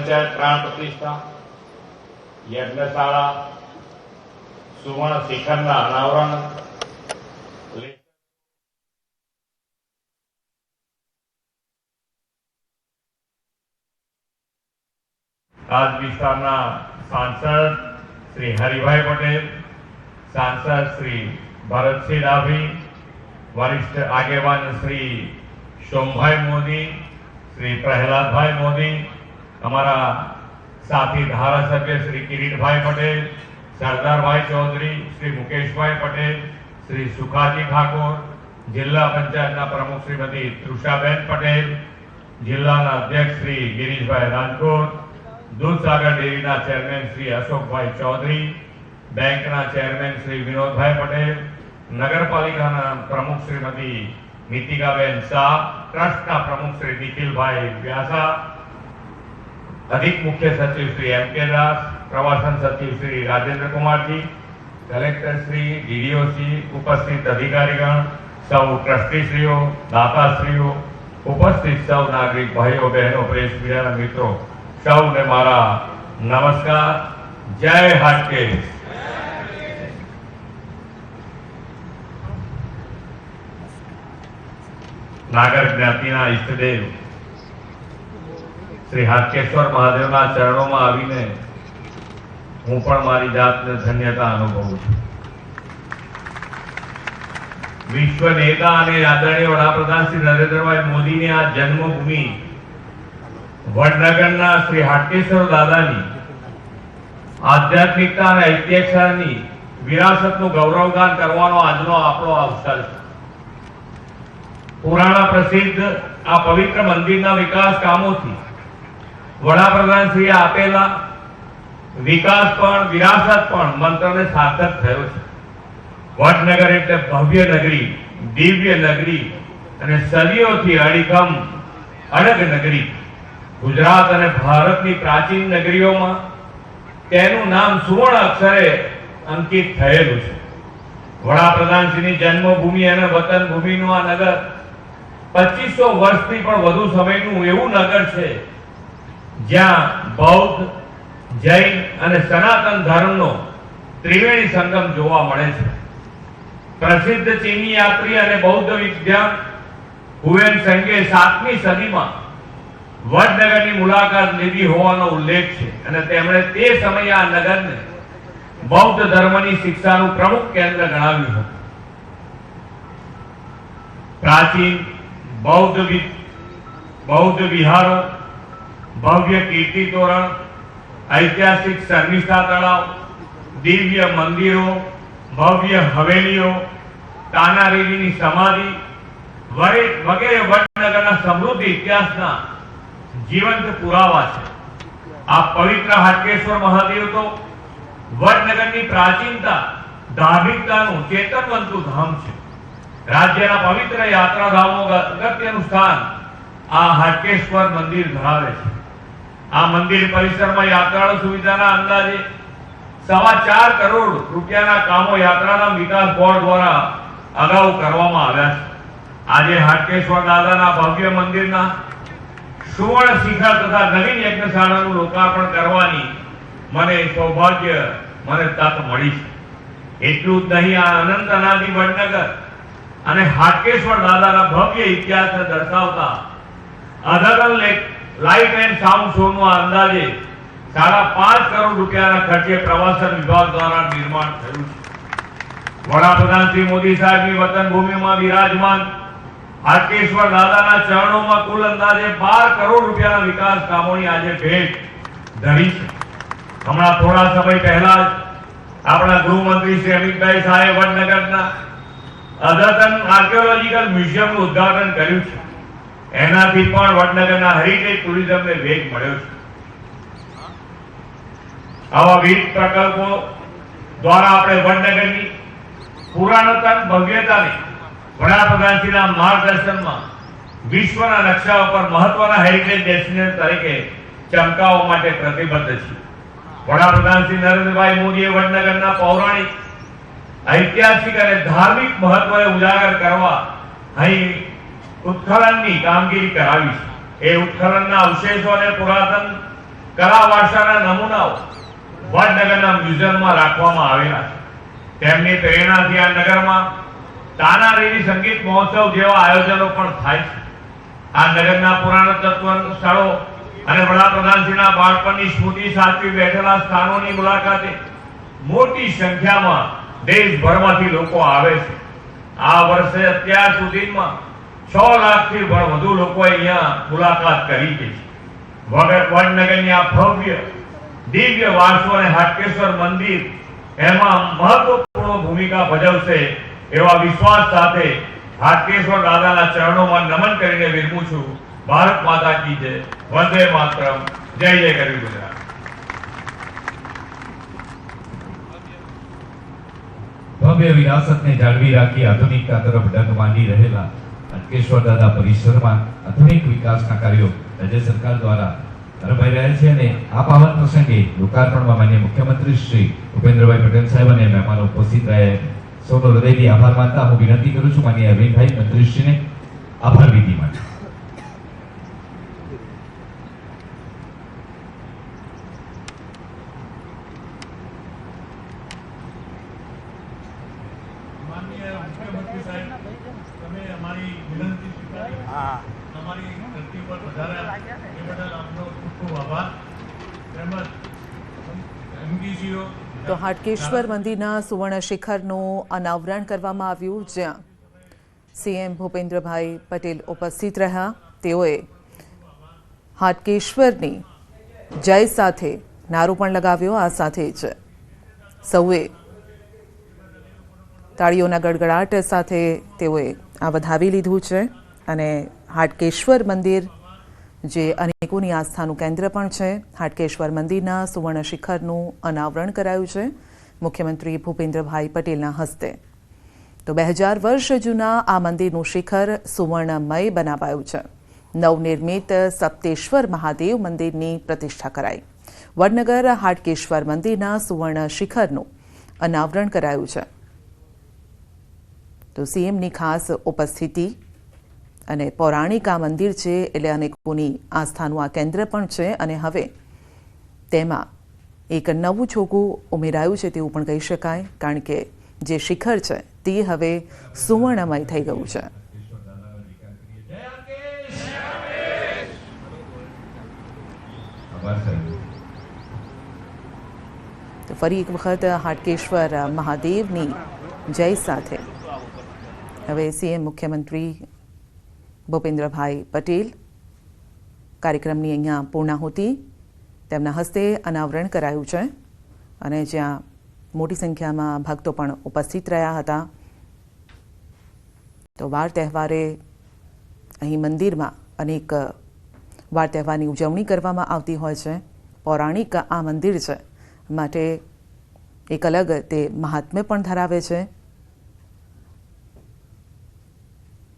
पंचायत प्राण प्रतिष्ठा यज्ञशाला सुवर्ण शिखरना अनावरण आज विस्तारना सांसद श्री हरिभाई पटेल, सांसद श्री भरतसिंह डाभी, वरिष्ठ आगेवान श्री सोमभाई मोदी, श्री प्रहलाद भाई मोदी, हमारा साथी धारासभ्य श्री किरीट भाई पटेल, सरदार भाई चौधरी, श्री मुकेश भाई पटेल, श्री सुखाजी ठाकुर, जिला पंचायत प्रमुख श्रीमती तृषाबेन पटेल, जिला अध्यक्ष श्री गिरीश भाई राजकोट, दूधसागर डेरी चेरमेन श्री अशोक भाई चौधरी, बैंक चेरमेन श्री विनोद भाई पटेल, नगरपालिका प्रमुख श्रीमती नीतिकाबेन शाह, ट्रस्ट प्रमुख श्री निखिल भाई व्यासा, अधिक मुख्य सचिव श्री एम के दास, प्रवासन सचिव श्री राजेंद्र कुमार जी, कलेक्टर श्री, डीडीओसी, उपस्थित अधिकारीगण, सौ ट्रस्टीश्रीओ, दाताश्रीओ, उपस्थित सौ नागरिक भाईओ बहनों, प्रेस मीडिया मित्रों, सौने मारा नमस्कार। जय हाटकेश। नागर ज्ञातिना इष्टदेव श्री हाटकेश्वर महादेवना चरणों में आवीने हूँ पण मारी जातने धन्यता अनुभवुं छुं। विश्व नेता अने आदरणीय वडाप्रधान श्री नरेंद्रभाई मोदीनी आ जन्मभूमि वडनगरना श्री हाटकेश्वर दादानी आध्यात्मिकता अने ऐतिहासिकतानी विरासतनुं गौरवगान करवानो आजनो आपणो अवसर छे। पुराणा प्रसिद्ध आ पवित्र मंदिरना विकास कामोथी वडाप्रधान श्री आपेला विकास पण विरासत पण मंत्रने सार्थक थयो छे। वडनगर एटले भव्य नगरी, दिव्य नगरी अने सदीओथी अડીખમ अडग नगरी। गुजरात और भारत की प्राचीन नगरीओं में तेनु नाम सुवर्ण अक्षरे अंकित थयेलुं छे। वडाप्रधान श्री जन्मभूमि और वतन भूमि नु आ नगर 2500 वर्षथी पण वधु समयनु एवुं नगर छे ज्यां बौद्ध, जैन और सनातन धर्मनो त्रिवेणी संगम जोवा मळे छे। प्रसिद्ध चीनी यात्री और बौद्ध विद्वान हुएन त्सांगे 7મી સદીમાં वडनगरनी मुलाकात लीधी होवानो उल्लेख छे अने तेमणे ते समये आ नगरने बौद्ध धर्मनी शिक्षानुं प्रमुख केंद्र गणाव्युं हतुं। प्राचीन बौद्ध विहारो, भव्य कीर्ति तोरण, ऐतिहासिक शर्मिष्ठा तळाव, दिव्य मंदिरों, भव्य हवेलीओ, तानारीरीनी समाधि वगैरह वडनगरना समृद्ध इतिहासना जीवंत पुरावा है। आ पवित्र हाटकेश्वर महादेव तो वडनगरनी प्राचीनता, धार्मिकतानुं चेतनवंतु धाम है। राज्यना पवित्र यात्राधामों अगत्यनुं स्थान आ हाटकेश्वर मंदिर धरावे छे। आ मंदिर परिसर में यात्राळु सुविधाना अंदाजे 4.25 करोड़ रूपियाना कामों यात्राधाम विकास बोर्ड द्वारा अगाऊ करवामां आव्या छे। आजे हाटकेश्वर दादाना भव्य मंदिरना सुवर्ण शिखर तथा नवीन यज्ञशालाનું लोकार्पण करवानी મને સૌભાગ્ય મને તક મળી છે। એટલું જ નહીં, આ અનંત અનાદિ વડનગર અને હાટકેશ્વર દાદાના ભવ્ય ઇતિહાસને દર્શાવતા અધગલ લાઇટ એન્ડ સાઉન્ડ શોનું અંદાજે 5.5 કરોડ રૂપિયાના ખર્ચે પ્રવાસન વિભાગ દ્વારા નિર્માણ થયું છે। વડાપ્રધાન શ્રી મોદી સાહેબની વતન ભૂમિમાં વિરાજમાન हाटकेश्वर दादाना चरणों में कुल अंदाजे 12 करोड़ रुपया विकास कामों की आज भेट धरी है। हमणा थोड़ा समय पहला अपना गृहमंत्री श्री अमित भाई साहेब वडनगरना अद्यतन आर्कियोलॉजिकल म्यूजियम उद्घाटन कर्युं छे। एनाथी पण वडनगरना हेरिटेज टूरिज्म ने वेग मळ्यो छे। आवा विविध प्रकल्पों द्वारा आपणे वडनगरनी पुरातन भव्यताने वडाप्रधानश्रीना मार्गदर्शन में विश्वना नक्शा पर महत्वना हेरिटेज डेस्टिनेशन तरीके चमकाववा माटे प्रतिबद्ध छे। वडाप्रधान श्री नरेंद्रभाई मोदीए वडनगरना पौराणिक, ऐतिहासिक और धार्मिक महत्व उजागर करवा अहीं उत्खनननी कामगीरी करावी छे। ए उत्खननना अवशेषोने पुरातन કલા વારસાના નમૂનાઓ વડનગરના મ્યુઝિયમમાં રાખવામાં આવેલા છે। તેમની પ્રેરણાથી આ નગરમાં તાનારીરી સંગીત મહોત્સવ જેવા આયોજનો પણ થાય છે। આ નગરના પુરાતત્વ સ્થળો અને વડાપ્રધાનશ્રીના બાળપણની સ્મૃતિ સાચવી બેઠેલા સ્થાનોની મુલાકાતે મોટી સંખ્યામાં દેશભરમાંથી લોકો આવે છે। આ વર્ષે અત્યાર સુધીમાં 6 લાખથી પણ વધુ લોકોએ અહીંયા મુલાકાત કરી છે। વડનગરની આ ભવ્ય દિવ્ય વારસો અને હાટકેશ્વર મંદિર એમાં મહત્વપૂર્ણ ભૂમિકા ભજવશે એવા વિશ્વાસ સાથે હાટકેશ્વર દાદાના ચરણોમાં નમન કરીને વિરમું છું। ભારત માતા કી જય, વંદે માતરમ, જય જય ગરવી ગુજરાત। ભવ્ય વિરાસતને જાળવી રાખી આધુનિકતા તરફ ડગ માંડી રહેલા હાટકેશ્વર દાદા પરિસરમાં આધુનિક વિકાસના કાર્યો રાજ્ય સરકાર દ્વારા કરવાઈ રહ્યા છે અને આ પાવન પ્રસંગે લોકાર્પણમાં માનનીય મુખ્યમંત્રી શ્રી ભૂપેન્દ્રભાઈ પટેલ સાહેબ અને મહેમાનો ઉપસ્થિત રહ્યા સૌનો હૃદયથી આભાર માનતા હું વિનંતી કરું છું માનનીય અરવિંદભાઈ મંત્રીશ્રીને આભાર વિધિ માટે। તો હાટકેશ્વર મંદિરના સુવર્ણ શિખરનું અનાવરણ કરવામાં આવ્યું, જ્યાં સીએમ ભૂપેન્દ્રભાઈ પટેલ ઉપસ્થિત રહ્યા। તેઓએ હાટકેશ્વરની જય સાથે નારો પણ લગાવ્યો। આ સાથે જ સૌએ તાળીઓના ગડગડાટ સાથે તેઓએ આ વધાવી લીધું છે અને હાટકેશ્વર મંદિર જે અનેકોની આસ્થાનું કેન્દ્ર પણ છે, હાટકેશ્વર મંદિરના સુવર્ણ શિખરનું અનાવરણ કરાયું છે મુખ્યમંત્રી ભૂપેન્દ્રભાઈ પટેલના હસ્તે। તો 2000 વર્ષ જૂના આ મંદિરનું શિખર સુવર્ણમય બનાવાયું છે। નવનિર્મિત સપ્તેશ્વર મહાદેવ મંદિરની પ્રતિષ્ઠા કરાઈ। વડનગર હાટકેશ્વર મંદિરના સુવર્ણ શિખરનું અનાવરણ કરાયું છે। તો સીએમની ખાસ ઉપસ્થિતિ અને પૌરાણિક આ મંદિર છે એટલે અનેકોની આસ્થાનું આ કેન્દ્ર પણ છે અને હવે તેમાં એક નવું છોકું ઉમેરાયું છે તેવું પણ કહી શકાય, કારણ કે જે શિખર છે તે હવે સુવર્ણમય થઈ ગયું છે। તો ફરી એક વખત હાટકેશ્વર મહાદેવની જય સાથે હવે સીએમ મુખ્યમંત્રી ભૂપેન્દ્રભાઈ પટેલ કાર્યક્રમની અહીંયા પૂર્ણાહુતિ તેમના હસ્તે અનાવરણ કરાયું છે અને જ્યાં મોટી સંખ્યામાં ભક્તો પણ ઉપસ્થિત રહ્યા હતા। તો વાર તહેવારે અહીં મંદિરમાં અનેક વાર તહેવારની ઉજવણી કરવામાં આવતી હોય છે। પૌરાણિક આ મંદિર છે માટે એક અલગ તે મહાત્મ્ય પણ ધરાવે છે।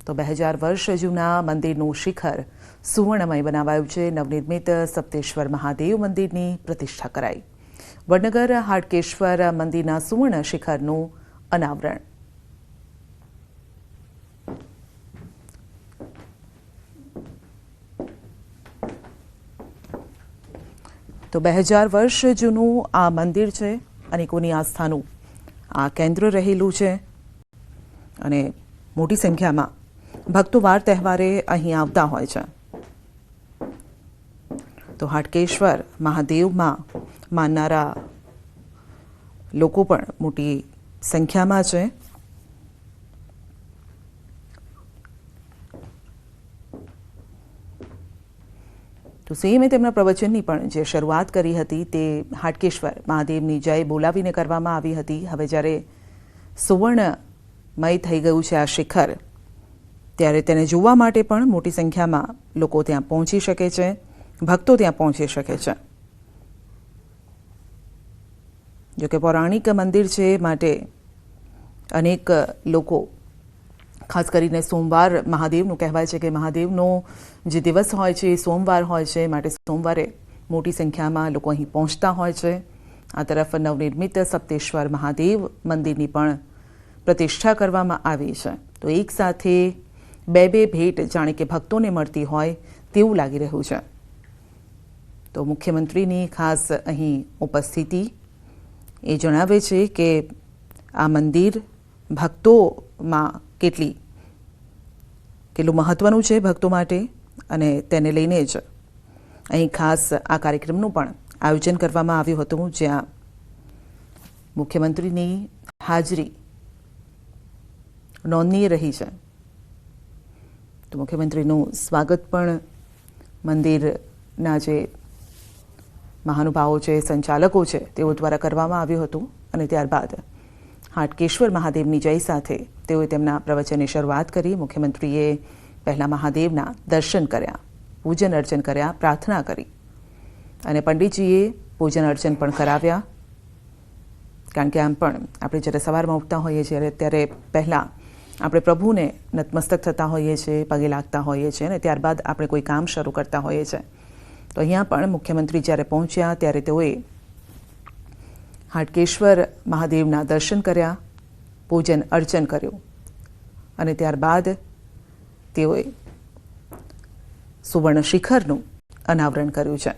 તો 2000 વર્ષ જૂના મંદિરનું શિખર સુવર્ણમય બનાવાયું છે। નવનિર્મિત સપ્તેશ્વર મહાદેવ મંદિરની પ્રતિષ્ઠા કરાઈ। વડનગર હાટકેશ્વર મંદિરના સુવર્ણ શિખરનું અનાવરણ। તો 2000 વર્ષ જૂનું આ મંદિર છે, અનેકોની આસ્થાનું આ કેન્દ્ર રહેલું છે અને મોટી સંખ્યામાં ભક્તો વાર તહેવારે અહીં આવતા હોય છે। તો હાટકેશ્વર મહાદેવમાં માનનારા લોકો પણ મોટી સંખ્યામાં છે। તો સીએમએ તેમના પ્રવચનની પણ જે શરૂઆત કરી હતી તે હાટકેશ્વર મહાદેવની જય બોલાવીને કરવામાં આવી હતી। હવે જ્યારે સુવર્ણમય થઈ ગયું છે આ શિખર, ત્યારે તેને જોવા માટે પણ મોટી સંખ્યામાં લોકો ત્યાં પહોંચી શકે છે, ભક્તો ત્યાં પહોંચી શકે છે। જોકે પૌરાણિક મંદિર છે માટે અનેક લોકો ખાસ કરીને સોમવાર મહાદેવનું કહેવાય છે કે મહાદેવનો જે દિવસ હોય છે એ સોમવાર હોય છે, માટે સોમવારે મોટી સંખ્યામાં લોકો અહીં પહોંચતા હોય છે। આ તરફ નવનિર્મિત સપ્તેશ્વર મહાદેવ મંદિરની પણ પ્રતિષ્ઠા કરવામાં આવી છે। તો એક સાથે બે ભેટ જાણે કે ભક્તોને મળતી હોય તેવું લાગી રહ્યું છે। તો મુખ્યમંત્રીની ખાસ અહીં ઉપસ્થિતિ એ જણાવે છે કે આ મંદિર ભક્તોમાં કેટલું મહત્ત્વનું છે ભક્તો માટે, અને તેને લઈને જ અહીં ખાસ આ કાર્યક્રમનું પણ આયોજન કરવામાં આવ્યું હતું, જ્યાં મુખ્યમંત્રીની હાજરી નોંધનીય રહી છે. તો મુખ્યમંત્રીનું સ્વાગત પણ મંદિરના જે મહાનુભાવો છે, સંચાલકો છે, તેઓ દ્વારા કરવામાં આવ્યું હતું. અને ત્યારબાદ હાટકેશ્વર મહાદેવની જય સાથે તેઓએ તેમના પ્રવચનની શરૂઆત કરી. મુખ્યમંત્રીએ પહેલા મહાદેવના દર્શન કર્યા, પૂજન અર્ચન કર્યા, પ્રાર્થના કરી, અને પંડિતજીએ પૂજન અર્ચન પણ કરાવ્યા. કારણ કે આમ પણ આપણે જ્યારે સવારમાં ઉઠતા હોઈએ છીએ ત્યારે પહેલાં આપણે પ્રભુને નતમસ્તક થતા હોઈએ છીએ, પગે લાગતા હોઈએ છીએ, અને ત્યારબાદ આપણે કોઈ કામ શરૂ કરતા હોઈએ છીએ. તો અહીંયા પણ મુખ્યમંત્રી જ્યારે પહોંચ્યા ત્યારે તેઓએ હાટકેશ્વર મહાદેવના દર્શન કર્યા, પૂજન અર્ચન કર્યું, અને ત્યારબાદ તેઓએ સુવર્ણ શિખરનું અનાવરણ કર્યું છે.